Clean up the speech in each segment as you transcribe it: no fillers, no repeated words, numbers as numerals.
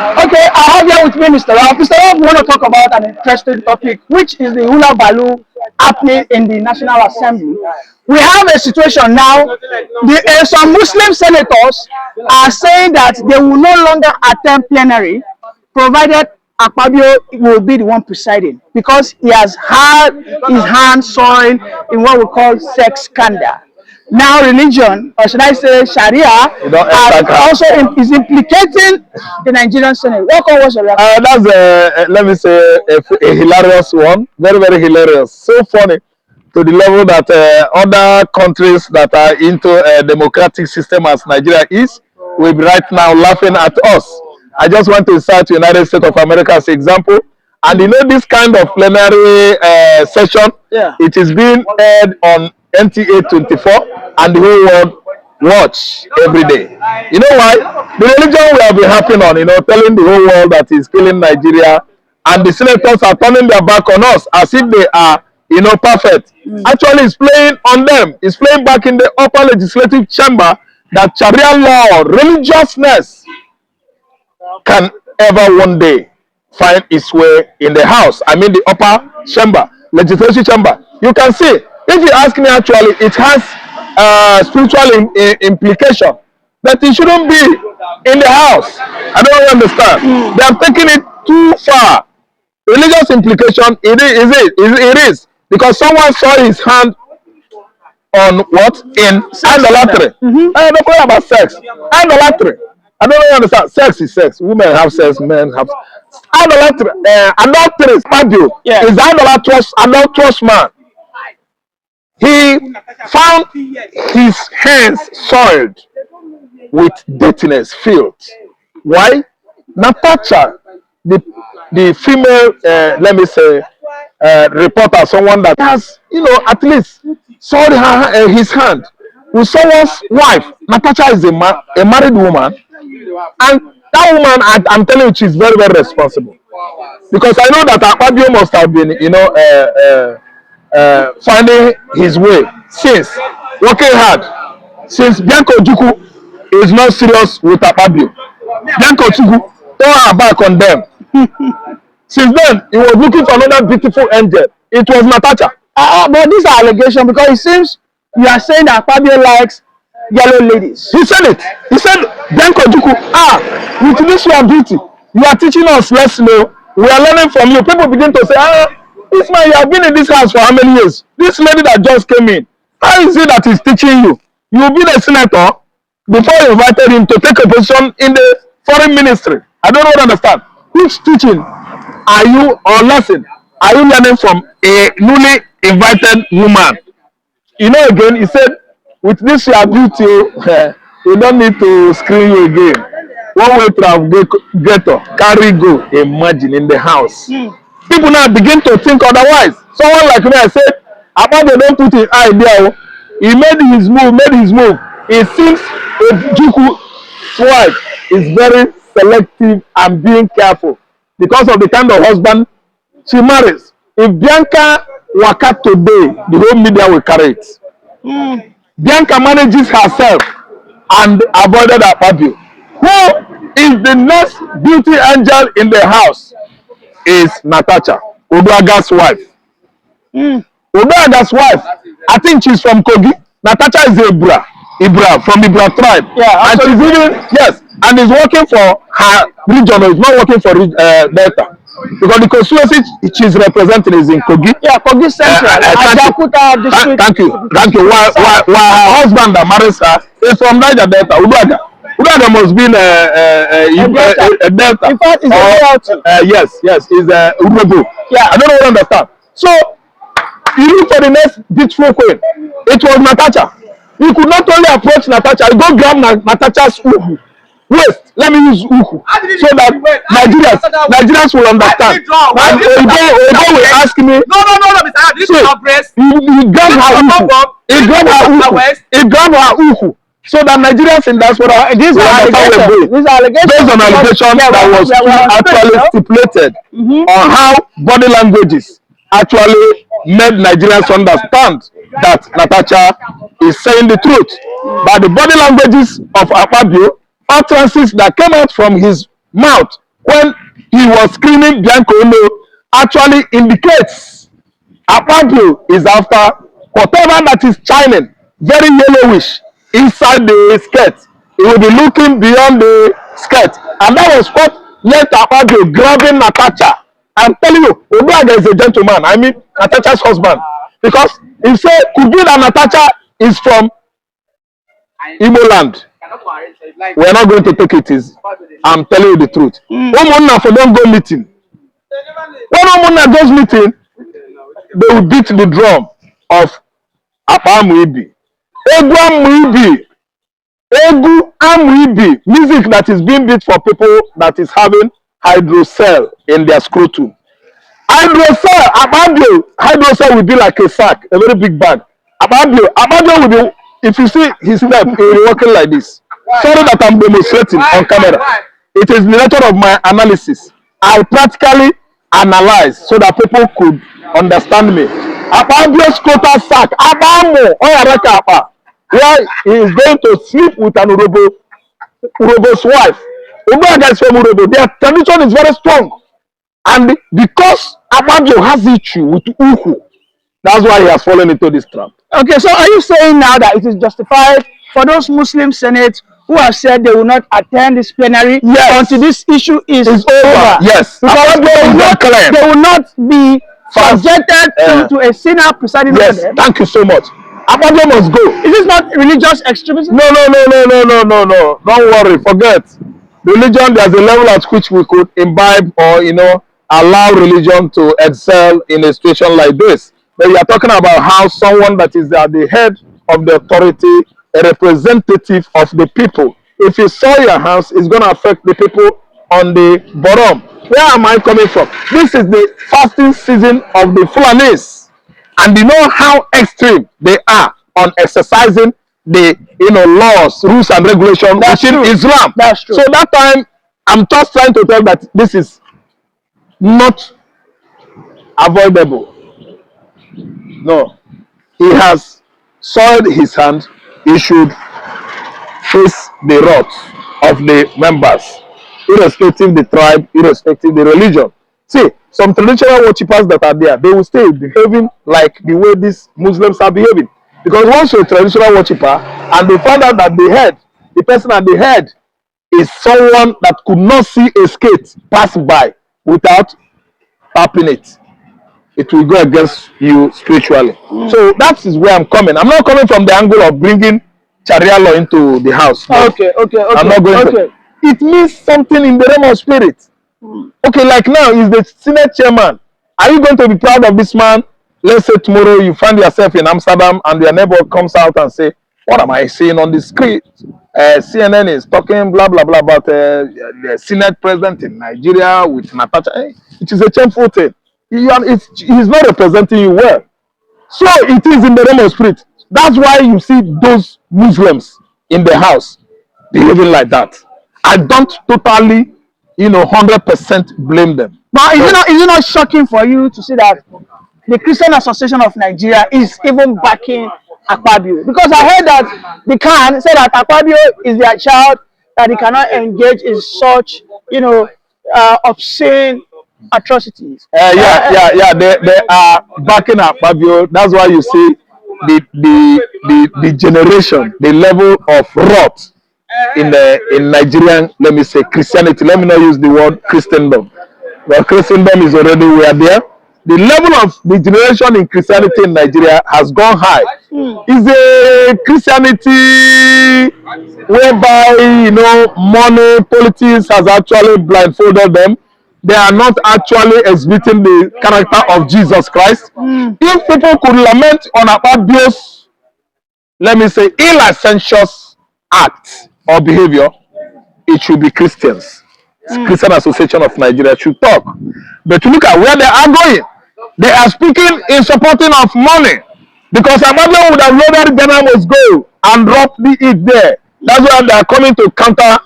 Okay, I have here with me Mr. Ralph. Mr. Ralph, we want to talk about an interesting topic, which is the hula balu happening in the National Assembly. We have a situation now. Some Muslim senators are saying that they will no longer attend plenary, provided Akpabio will be the one presiding, because he has had his hand soiled in what we call sex scandal. Now religion, or should I say Sharia, also is implicating the Nigerian Senate. Welcome, what's your reaction? That's let me say a hilarious one, very very hilarious, so funny to the level that other countries that are into a democratic system as Nigeria is will be right now laughing at us. I just want to cite the United States of America as an example, and you know this kind of plenary session, it is being aired on NTA 24 and the whole world watch every day. You know why? The religion we have been harping on, telling the whole world that is killing Nigeria, and the senators are turning their back on us as if they are, perfect. Actually, it's playing on them. It's playing back in the upper legislative chamber that Sharia law, religiousness, can ever one day find its way in the house. I mean the upper chamber, legislative chamber. You can see, if you ask me, actually, it has spiritual implication that it shouldn't be in the house. I don't understand. They have taken it too far. Religious implication, it is. Because someone saw his hand on what? In idolatry. I don't know about sex. Idolatry. I don't understand. Sex is sex. Women have sex, men have sex. Idolatry. Adultery is Akpabio. Is adulterous man. He found his hands soiled with dirtiness, filth. Why? Natasha, the female, let me say, reporter, someone that has, at least soiled his hand with someone's wife. Natasha is a married woman, and that woman, I'm telling you, she's very, very responsible. Because I know that Akpabio must have been, finding his way since working hard, since Bianco Juku is not serious with Akpabio. Bianco Juku turned her back on them. Since then, he was looking for another beautiful angel. It was Natasha. But these are allegations, because it seems you are saying that Akpabio likes yellow ladies. He said it. He said, Bianco Juku, with this your beauty, you are teaching us less, we are learning from you. People begin to say, this man, you have been in this house for how many years? This lady that just came in, how is it that he's teaching you? You've been a senator before you invited him to take a position in the foreign ministry. I don't understand. Which teaching are you, or lesson are you learning from a newly invited woman? Again, he said, with this your beauty, you don't need to screen you again. One way to have ghetto, carry go, imagine in the house. People now begin to think otherwise. Someone like me, I said, Akpabio don't put his idea. He made his move. It seems Juku's wife is very selective and being careful because of the kind of husband she marries. If Bianca waka today, the whole media will carry it. Bianca manages herself and avoided Akpabio. Who is the next beauty angel in the house? Is Natasha, Oduaga's wife. Oduaga's wife, I think she's from Kogi. Natasha is Ibra from Ibra tribe. And she's even, and is working for her region, is not working for Delta. Because the constituency she's representing is in Kogi. Kogi Central. Thank you. While her husband that marries her is from Niger Delta, Uduaga. Uduaga must be a Delta. In fact, it's a Delta. Yes, it's a Uduaga. I don't understand. So, you look for the next beautiful queen. It was Natasha. You could not only approach Natasha, you go grab Natasha's uhu. Waist, let me use uhu. So that Nigerians will understand. And Odo will ask me. No, Mr. This is your breast. He grabbed her uhu. He grabbed her uhu. So that Nigerians in diaspora, these are allegations based on allegations that was actually stipulated on how body languages actually made Nigerians understand that Natasha is saying the truth. But the body languages of Akpabio, utterances that came out from his mouth when he was screaming Bianco no actually indicates Akpabio is after whatever that is shining, very yellowish inside the skirt. He will be looking beyond the skirt, and that was what led Akpabio grabbing Natasha. I'm telling you, Obuaga is a gentleman. I mean, Natasha's husband, because he said could be that Natasha is from Igbo land. We are not going to take it easy. I'm telling you the truth. Umunna for don't go meeting. When Umunna goes meeting, they will beat the drum of Akpabio. Egu Amuibi, music that is being beat for people that is having hydrocell in their scrotum. Hydrocell, hydrocell will be like a sack, a very big bag. Akpabio will be, if you see his step, he will be walking like this. Sorry that I'm demonstrating on camera. It is the nature of my analysis. I practically analyze so that people could understand me. Akpabio's quota sack, Abamo, Oyareka Apa, where he is going to sleep with an Urobo's wife. Obuaga is from Urobo. Their tradition is very strong. And because Akpabio has issue with Uhu, that's why he has fallen into this trap. Okay, so are you saying now that it is justified for those Muslim Senate who have said they will not attend this plenary until this issue is over? Yes, because they will not be subjected to a sinner presiding over them. Thank you so much. Akpabio must go. Is this not religious extremism? No. Don't worry. Forget. Religion, there's a level at which we could imbibe or, allow religion to excel in a situation like this. But we are talking about how someone that is at the head of the authority, a representative of the people, if you saw your house, it's going to affect the people on the bottom. Where am I coming from? This is the fasting season of the Fulanis. And you know how extreme they are on exercising the laws, rules, and regulations within Islam. That's true. So that time, I'm just trying to tell that this is not avoidable. No, he has soiled his hand. He should face the wrath of the members, irrespective of the tribe, irrespective of the religion. See, some traditional worshippers that are there, they will stay behaving like the way these Muslims are behaving. Because once you're a traditional worshipper and they find out that the person at the head is someone that could not see a skate pass by without tapping it, it will go against you spiritually. So that is where I'm coming. I'm not coming from the angle of bringing Sharia law into the house. No. Okay. I'm not going to. It means something in the realm of spirit. Okay, like now, he's the Senate chairman. Are you going to be proud of this man? Let's say tomorrow you find yourself in Amsterdam and your neighbor comes out and say, what am I seeing on the screen? CNN is talking blah, blah, blah about the Senate president in Nigeria with Natasha. It is a shameful thing. He's not representing you well. So it is in the realm of spirit. That's why you see those Muslims in the house behaving like that. I don't totally 100% blame them. But is it not shocking for you to see that the Christian Association of Nigeria is even backing Akpabio? Because I heard that the Khan said that Akpabio is their child, that he cannot engage in such, obscene atrocities. They are backing Akpabio. That's why you see the generation, the level of rot in Nigerian, let me say, Christianity. Let me not use the word Christendom. Well, Christendom is already where there. The level of the generation in Christianity in Nigeria has gone high. It's a Christianity whereby, money, politics has actually blindfolded them. They are not actually exhibiting the character of Jesus Christ. If people could lament on Akpabio's, let me say, licentious act or behavior, it should be Christians. Christian Association of Nigeria should talk. But look at where they are going. They are speaking in supporting of money. Because Akpabio would have loaded Ghana must go and drop it there. That's why they are coming to counter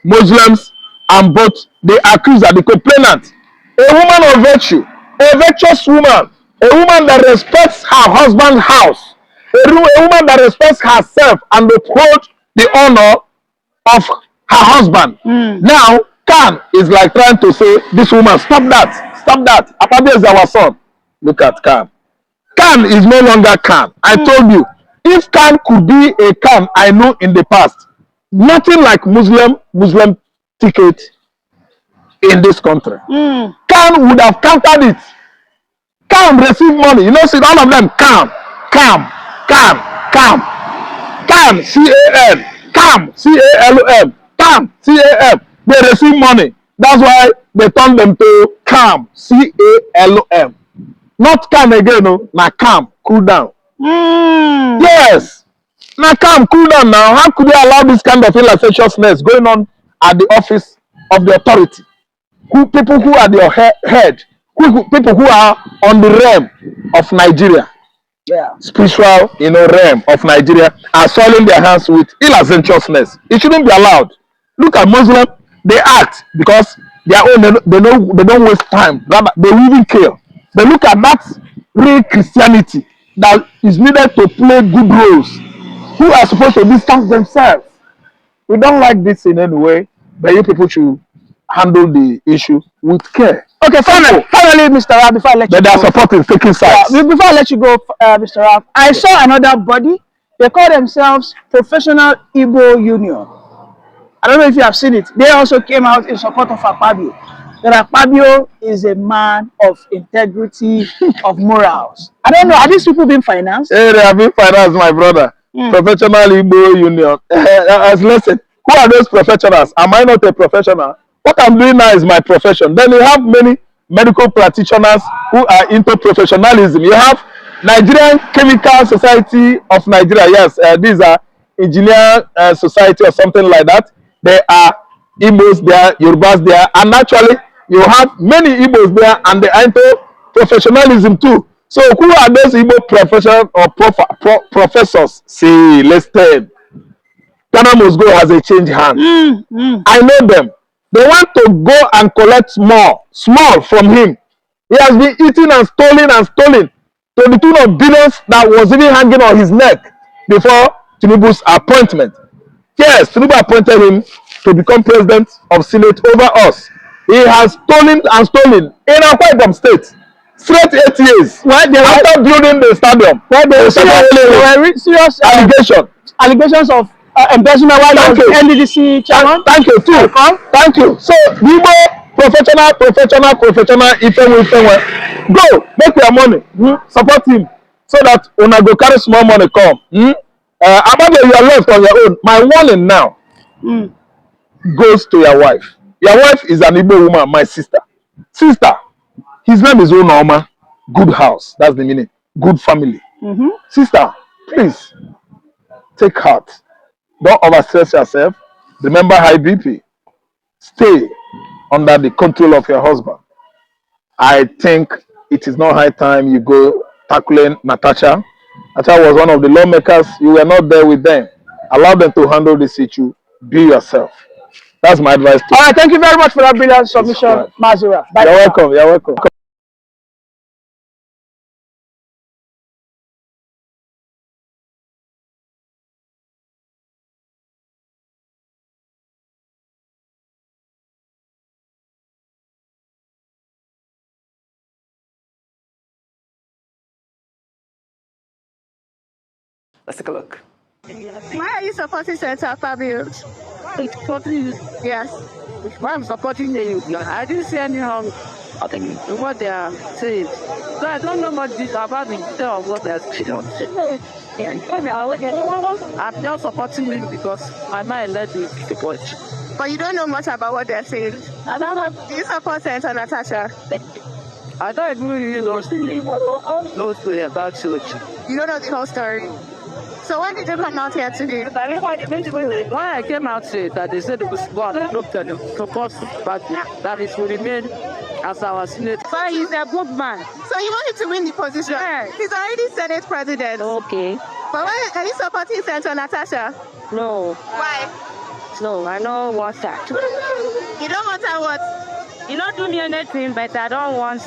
Muslims and both the accuser, the complainant. A woman of virtue, a virtuous woman, a woman that respects her husband's house, a woman that respects herself and upholds the honor of her husband. Now, Can is like trying to say, this woman, stop that, stop that. Akpabio is our son. Look at Can. Can is no longer Can. I told you, if Can could be a Can I know in the past, nothing like Muslim ticket in this country. Can would have countered it. Can receive money. You know, see all of them. Can, C-A-N, C-A-L-M, C-A-M. They receive money. That's why they turn them to Calm, C-A-L-M. Not Calm again, no. Now Calm, cool down. Yes. Now Calm, cool down now. How could they allow this kind of licentiousness going on at the office of the authority? People who are their head, people who are on the realm of Nigeria, spiritual, realm of Nigeria, are soiling their hands with licentiousness. It shouldn't be allowed. Look at Muslim, they act because their own, they don't waste time. Rather, they will even kill. They look at that real Christianity that is needed to play good roles, who are supposed to distance themselves. We don't like this in any way, but you people should handle the issue with care. Okay, finally, Mr. Raf, before I let you go. But they are supporting taking sides. Before I let you go, Mr. Raf, I saw another body. They call themselves Professional Igbo Union. I don't know if you have seen it. They also came out in support of Akpabio. That Akpabio is a man of integrity, of morals. I don't know, are these people being financed? Hey, they have been financed, my brother. Professional Igbo Union. Listen, who are those professionals? Am I not a professional? What I'm doing now is my profession. Then you have many medical practitioners who are into professionalism. You have Nigerian Chemical Society of Nigeria. Yes, these are Engineer Society or something like that. There are Igbos there, Yorubas there, and actually you have many Igbos there, and they are into professionalism too. So who are those Igbo professional or professors? See, listen. Ghana must go has a change hand. I know them. They want to go and collect small from him. He has been eating and stolen to the tune of billions that was even hanging on his neck before Tinubu's appointment. Yes, Tinubu appointed him to become president of Senate over us. He has stolen in Akwa Ibom State. Straight 8 years. After building the stadium. There were serious allegations of embezzlement while he was NDDC chairman. Thank you too. Thank you. So Igbo professional, go make your money. Support him so that una go carry small money come. Akpabio, you are left on your own. My warning now goes to your wife. Your wife is an Igbo woman, my sister. His name is Onoma. Good house. That's the meaning. Good family. Sister, please take heart. Don't overstress yourself. Remember high BP. Stay under the control of your husband. I think it is not high time you go tackling Natasha. Natasha was one of the lawmakers. You were not there with them. Allow them to handle this issue. Be yourself. That's my advice to you. All right, thank you very much for that brilliant submission, Mazura. You're welcome. Let's take a look. Why are you supporting Senator Akpabio? Yes. Why I'm supporting the I didn't see any harm in what they are saying. So I don't know much about the detail of what they are saying. I'm just supporting him because my mind led me to support. But you don't know much about what they're saying. I don't know. Do you support Senator Natasha? I don't even really know no story about church. You don't know the whole story. So when did you come out here today? Why I came out today that they said it was God looked at the support party that is will remain as our Senate. So he's a good man. So you want him to win the position? Yeah. He's already Senate president. Okay. But why are you supporting Senator Natasha? No. Why? No, I don't want that. You don't want her what? You don't do me anything, but I don't want.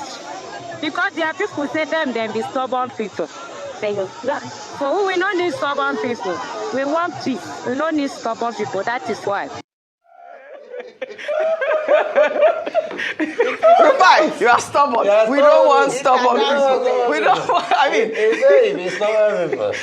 Because there are people say them be stubborn people. So we don't need stubborn people. We want peace. We don't need stubborn people. That is why. Rufai, you are stubborn. We don't want stubborn people. We don't want, I mean,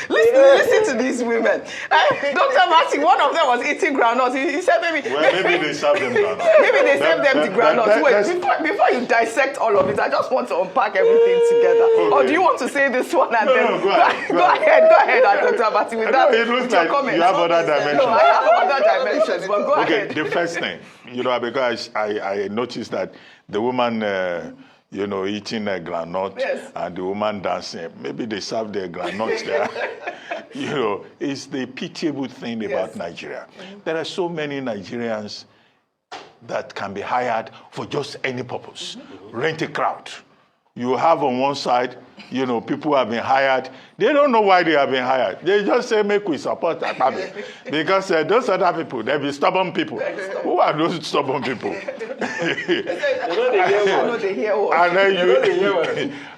listen to these women. Dr. Martin, one of them was eating groundnuts. He said maybe... Well, maybe they serve them groundnuts. Maybe they serve them the groundnuts. Wait, before you dissect all of it, I just want to unpack everything together. Okay. Or do you want to say this one and then... Go ahead, Dr. Martin, with that. It looks like you have other dimensions. No, I have other dimensions, but go ahead. Okay, the first thing, because I noticed that the woman, eating a granite and the woman dancing, maybe they serve their granites there. It's the pitiable thing about Nigeria. There are so many Nigerians that can be hired for just any purpose. Rent a crowd. You have on one side, people have been hired. They don't know why they have been hired. They just say, make we support Akpabio. Because those other people, they'll be stubborn people. Who are those stubborn people?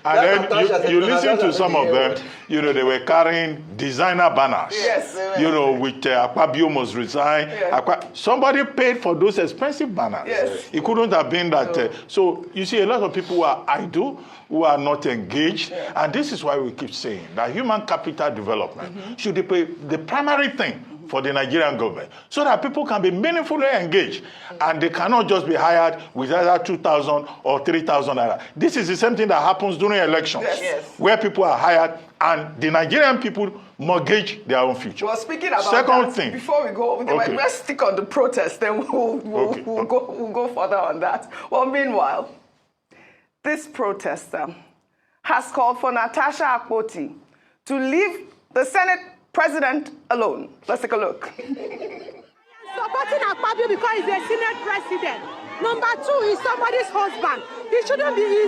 And then you listen to some of them, they were carrying designer banners. With Akpabio must resign. Somebody paid for those expensive banners. It couldn't have been that. So you see a lot of people who are idle, who are not engaged. And this is why we keep saying that human capital development should be the primary thing for the Nigerian government, so that people can be meaningfully engaged and they cannot just be hired with either 2,000 or 3,000 naira. This is the same thing that happens during elections, where people are hired and the Nigerian people mortgage their own future. Well, speaking about that, before we go, let's stick on the protest, then we'll go further on that. Well, meanwhile, this protester has called for Natasha Akpoti to leave the Senate president alone. Let's take a look. Supporting Akpabio because he's a Senate president. Number two, he's somebody's husband. He's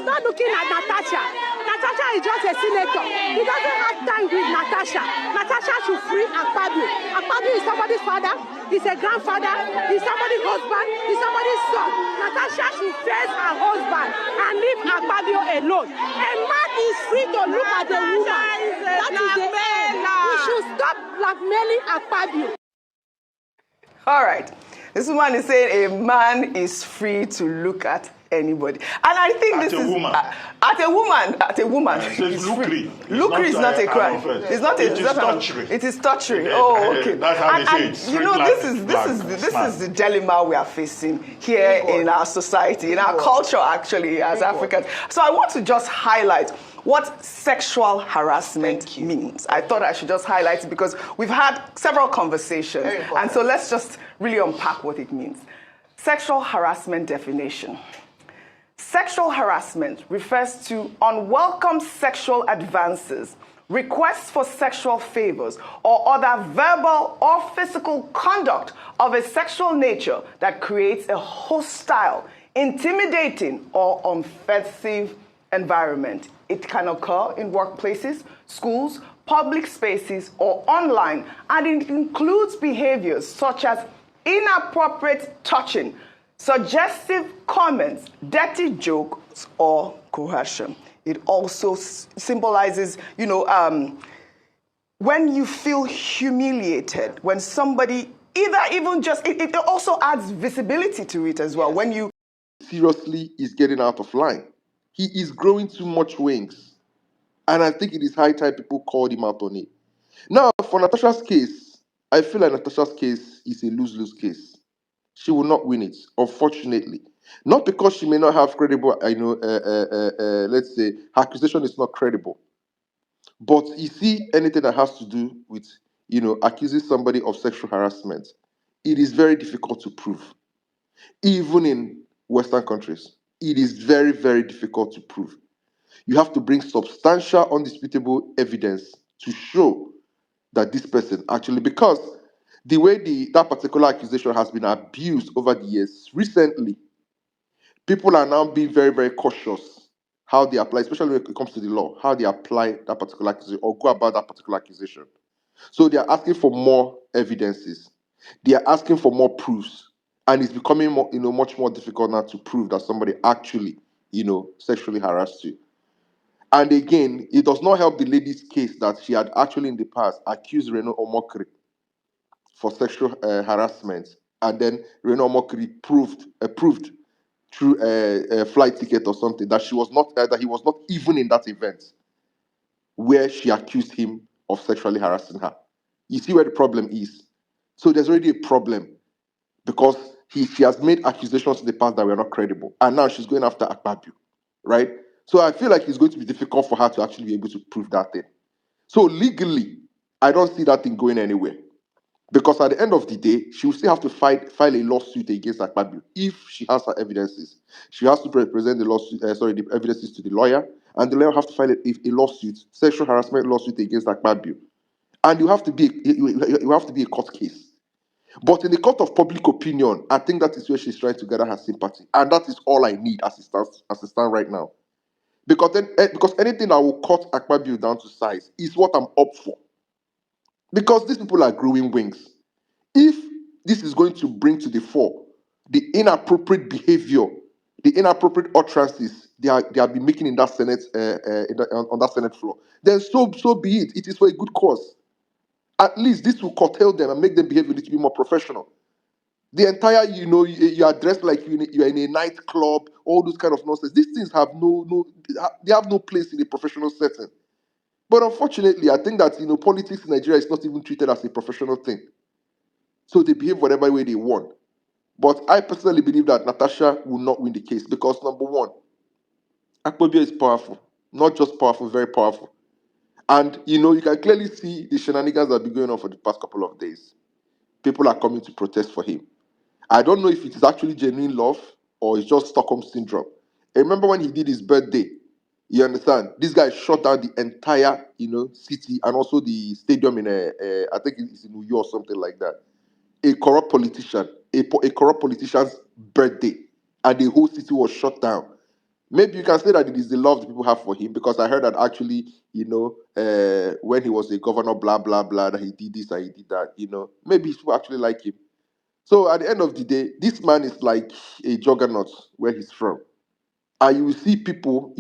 not looking at Natasha. Natasha is just a senator. He doesn't have time with Natasha. Natasha should free Akpabio. Akpabio is somebody's father. He's a grandfather. He's somebody's husband. He's somebody's son. Natasha should face her husband and leave Akpabio alone. A man is free to look at a woman. That is the end. We should stop blackmailing Akpabio. All right. This woman is saying a man is free to look at anybody. And I think this is... At a woman. Lucre is not a crime. It's not a... It is torturing. Oh, okay. That's how they say it. This is the dilemma we are facing here in our society, in our culture, actually, as Africans. So I want to just highlight what sexual harassment means. I thought I should just highlight it because we've had several conversations. And so let's just really unpack what it means. Sexual harassment definition. Sexual harassment refers to unwelcome sexual advances, requests for sexual favors, or other verbal or physical conduct of a sexual nature that creates a hostile, intimidating, or offensive environment. It can occur in workplaces, schools, public spaces, or online, and it includes behaviors such as inappropriate touching, suggestive comments, dirty jokes, or coercion. It also symbolizes, when you feel humiliated, when somebody it also adds visibility to it as well. When you seriously is getting out of line. He is growing too much wings. And I think it is high time people called him out on it. Now, for Natasha's case, I feel like Natasha's case is a lose-lose case. She will not win it, unfortunately. Not because she may not have credible, let's say, her accusation is not credible. But you see, anything that has to do with, accusing somebody of sexual harassment, it is very difficult to prove. Even in Western countries, it is very, very difficult to prove. You have to bring substantial, undisputable evidence to show that this person actually, because the way that particular accusation has been abused over the years, recently, people are now being very, very cautious how they apply, especially when it comes to the law, how they apply that particular accusation or go about that particular accusation. So they are asking for more evidences. They are asking for more proofs. And it's becoming more, much more difficult now to prove that somebody actually, sexually harassed you. And again, it does not help the lady's case that she had actually in the past accused Reno Omokri for sexual harassment. And then Reno Omokri proved through a flight ticket or something, that she was not that he was not even in that event where she accused him of sexually harassing her. You see where the problem is. So there's already a problem because she has made accusations in the past that were not credible, and now she's going after Akpabio, right? So I feel like it's going to be difficult for her to actually be able to prove that thing. So legally, I don't see that thing going anywhere. Because at the end of the day, she will still have to file a lawsuit against Akpabio if she has her evidences. She has to present the lawsuit, the evidences to the lawyer, and the lawyer have to file a lawsuit, sexual harassment lawsuit against Akpabio, and you have to be a court case. But in the court of public opinion, I think that is where she's trying to gather her sympathy, and that is all I need as it stands right now. Because anything that will cut Akpabio down to size is what I'm up for. Because these people are growing wings. If this is going to bring to the fore the inappropriate behavior, the inappropriate utterances they have been making in that Senate on that Senate floor, then so be it. It is for a good cause. At least this will curtail them and make them behave a little bit more professional. The entire, you are dressed like you're in a nightclub, all those kind of nonsense. These things have they have no place in a professional setting. But unfortunately, I think that politics in Nigeria is not even treated as a professional thing. So they behave whatever way they want. But I personally believe that Natasha will not win the case because number one, Akpabio is powerful. Not just powerful, very powerful. And you can clearly see the shenanigans that have been going on for the past couple of days. People are coming to protest for him. I don't know if it is actually genuine love or it's just Stockholm syndrome. I remember when he did his birthday. You understand? This guy shut down the entire, city and also the stadium in I think it's in New York or something like that. A corrupt politician, a corrupt politician's birthday, and the whole city was shut down. Maybe you can say that it is the love the people have for him, because I heard that actually, when he was a governor, blah blah blah, that he did this and he did that. Maybe people actually like him. So at the end of the day, this man is like a juggernaut where he's from, and you will see people,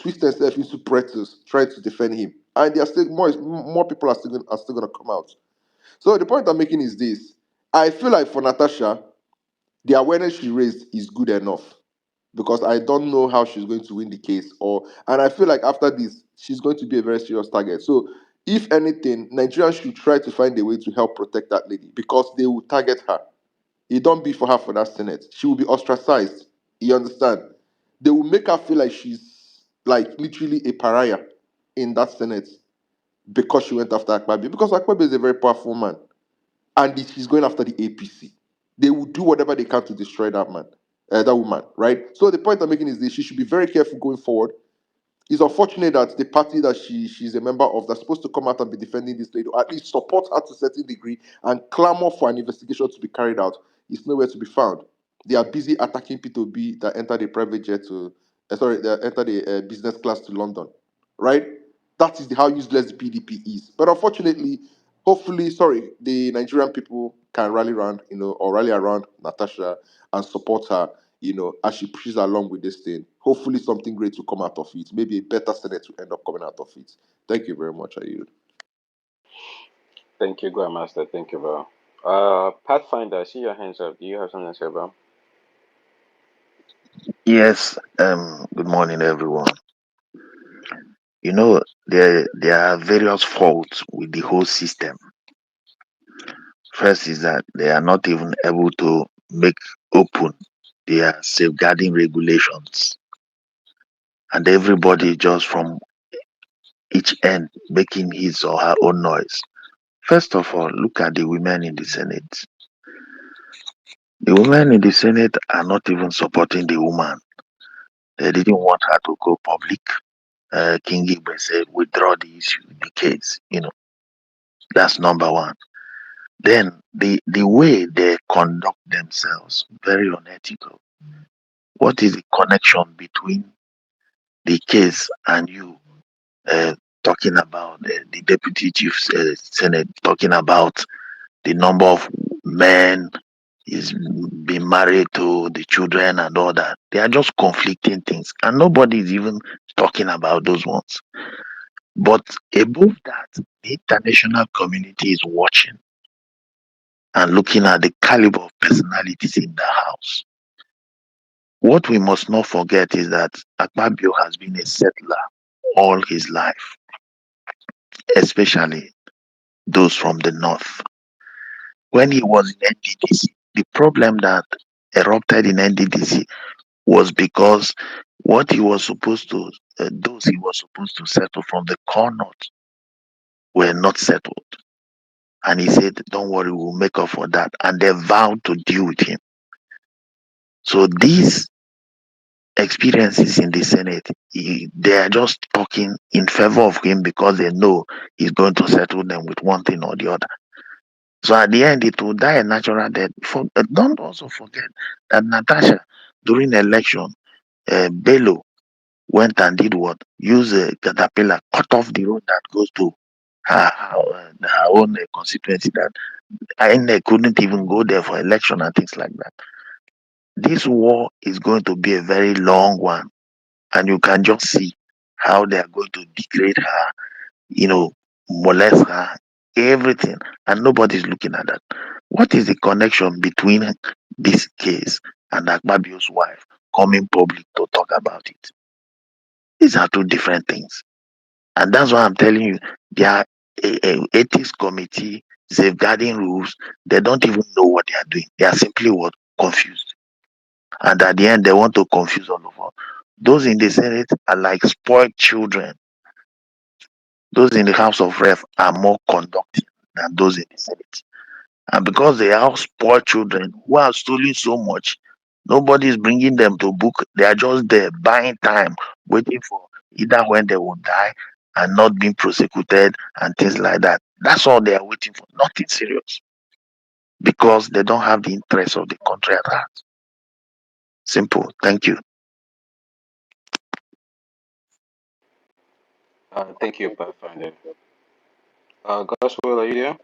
twist themselves into pretzels trying to defend him, and there are still more people are still going to come out. So the point I'm making is this: I feel like for Natasha, the awareness she raised is good enough, because I don't know how she's going to win the case, and I feel like after this, she's going to be a very serious target. So if anything, Nigerians should try to find a way to help protect that lady, because they will target her. It don't be for her for that Senate. She will be ostracized. You understand? They will make her feel like she's like literally a pariah in that Senate because she went after Akpabio. Because Akpabio is a very powerful man, and she's going after the APC. They will do whatever they can to destroy that woman, right? So the point I'm making is this: she should be very careful going forward. It's unfortunate that the party that she's a member of, that's supposed to come out and be defending this lady, or at least support her to a certain degree and clamor for an investigation to be carried out, is nowhere to be found. They are busy attacking P2B that entered a private jet that entered a business class to London, right? That is how useless the PDP is. But unfortunately, hopefully, the Nigerian people can rally around Natasha and support her, as she pushes along with this thing. Hopefully something great will come out of it. Maybe a better Senate will end up coming out of it. Thank you very much, Ayud. Thank you, Grandmaster. Thank you, bro. Pathfinder, I see your hands up. Do you have something to say, bro? Yes, good morning, everyone. There are various faults with the whole system. First is that they are not even able to make open their safeguarding regulations, and everybody just from each end making his or her own noise. First of all, look at the women in the Senate. The women in the Senate are not even supporting the woman. They didn't want her to go public. King Igwe said, withdraw the issue, the case. That's number one. Then the way they conduct themselves, very unethical. What is the connection between the case and you talking about the deputy chief senate talking about the number of men is being married to, the children and all that? They are just conflicting things, and nobody is even talking about those ones. But above that, the international community is watching and looking at the caliber of personalities in the house. What we must not forget is that Akpabio has been a settler all his life, especially those from the north. When he was in NDDC, the problem that erupted in NDDC was because what he was supposed to, those he was supposed to settle from the core north were not settled. And he said, don't worry, we'll make up for that. And they vowed to deal with him. So these experiences in the Senate, they are just talking in favor of him because they know he's going to settle them with one thing or the other. So at the end, it will die a natural death. Don't also forget that Natasha, during the election, Bello went and did what? Use a caterpillar, cut off the road that goes to her own constituency that INEC couldn't even go there for election and things like that. This war is going to be a very long one, and you can just see how they are going to degrade her, molest her, everything, and nobody's looking at that. What is the connection between this case and Akpabio's wife coming public to talk about it? These are two different things. And that's why I'm telling you, their ethics committee, safeguarding rules, they don't even know what they are doing. They are simply what? Confused. And at the end, they want to confuse all of us. Those in the Senate are like spoiled children. Those in the House of Ref are more conductive than those in the Senate. And because they are spoiled children who are stealing so much, nobody is bringing them to book. They are just there buying time, waiting for either when they will die and not being prosecuted and things like that. That's all they are waiting for. Nothing serious. Because they don't have the interest of the country at heart. Simple. Thank you. Thank you, Pathfinder. Gospel, are you there?